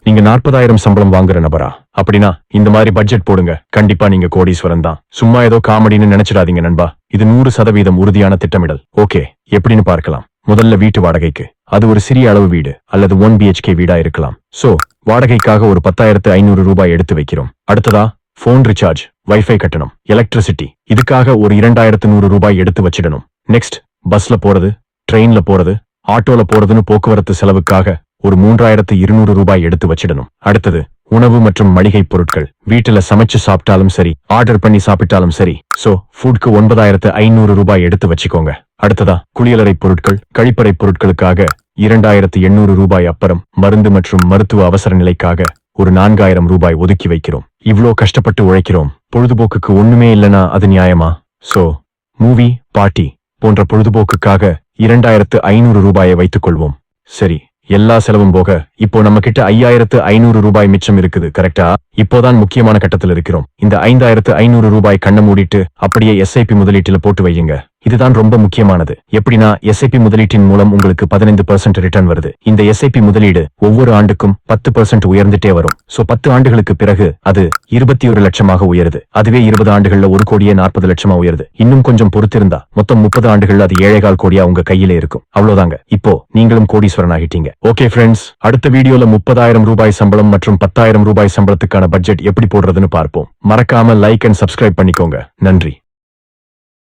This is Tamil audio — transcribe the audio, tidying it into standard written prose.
நீங்க 40,000 சம்பளம் வாங்குற நபரா? அப்படின்னா இந்த மாதிரி பட்ஜெட் போடுங்க. கண்டிப்பா நீங்க கோடீஸ்வரன் தான். சும்மா ஏதோ காமெடின்னு நினைச்சிடாதீங்க நண்பா. இது 100% உறுதியான திட்டமிடல். ஓகே, எப்படின்னு பார்க்கலாம். முதல்ல வீட்டு வாடகைக்கு. அது ஒரு சிறிய அளவு வீடு அல்லது 1 BHK வீடா இருக்கலாம். சோ வாடகைக்காக ஒரு 10,500 ரூபாய் எடுத்து வைக்கிறோம். அடுத்ததா போன் ரீசார்ஜ், வைஃபை கட்டணம், எலக்ட்ரிசிட்டி. இதுக்காக ஒரு 2,100 ரூபாய் எடுத்து வச்சிடணும். நெக்ஸ்ட் பஸ்ல போறது, ட்ரெயின்ல போறது, ஆட்டோல போறதுன்னு போக்குவரத்து செலவுக்காக ஒரு 3,200 ரூபாய் எடுத்து வச்சிடணும். அடுத்தது உணவு மற்றும் மளிகை பொருட்கள். வீட்டுல சமைச்சு சாப்பிட்டாலும் சரி, ஆர்டர் பண்ணி சாப்பிட்டாலும் சரி. சோ ஃபுட்க்கு 9,500 ரூபாய் எடுத்து வச்சுக்கோங்க. அடுத்ததா குளியலறை பொருட்கள், கழிப்பறை பொருட்களுக்காக 2,800 ரூபாய். அப்புறம் மருந்து மற்றும் மருத்துவ அவசர நிலைக்காக ஒரு 4,000 ரூபாய் ஒதுக்கி வைக்கிறோம். இவ்ளோ கஷ்டப்பட்டு உழைக்கிறோம். பொழுதுபோக்குக்கு ஒண்ணுமே இல்லனா அது நியாயமா? சோ மூவி, பார்ட்டி போன்ற பொழுதுபோக்குக்காக 2,500 ரூபாயை வைத்துக் கொள்வோம். சரி, எல்லா செலவும் போக இப்போ நம்ம கிட்ட 5,500 ரூபாய் மிச்சம் இருக்குது. கரெக்டா? இப்போதான் முக்கியமான கட்டத்தில் இருக்கிறோம். இந்த 5,500 ரூபாய் கண்ண மூடிட்டு அப்படியே SIP முதலீட்டில் போட்டு வையுங்க. இதுதான் ரொம்ப முக்கியமானது. எப்படின்னா SIP முதலீட்டின் மூலம் உங்களுக்கு 15% ரிட்டர்ன் வருது. இந்த SIP முதலீடு ஒவ்வொரு ஆண்டுக்கும் 10% உயர்ந்துட்டே வரும். சோ 10 ஆண்டுகளுக்கு பிறகு அது 21 லட்சமாக உயருது. அதுவே 20 ஆண்டுகள்ல 1,40 லட்சமா உயருது. இன்னும் கொஞ்சம் பொறுத்திருந்தா மொத்தம் 30 ஆண்டுகள்ல அது 7,4 கோடியா உங்க கையில இருக்கும். அவ்வளவுதாங்க. இப்போ நீங்களும் கோடீஸ்வரன் ஆகிட்டீங்க. ஓகே ஃப்ரெண்ட்ஸ், அடுத்த வீடியோல 30,000 ரூபாய் சம்பளம் மற்றும் 10,000 ரூபாய் சம்பளத்துக்கான பட்ஜெட் எப்படி போடுறதுன்னு பார்ப்போம். மறக்காம லைக் அண்ட் சப்ஸ்கிரைப் பண்ணிக்கோங்க. நன்றி.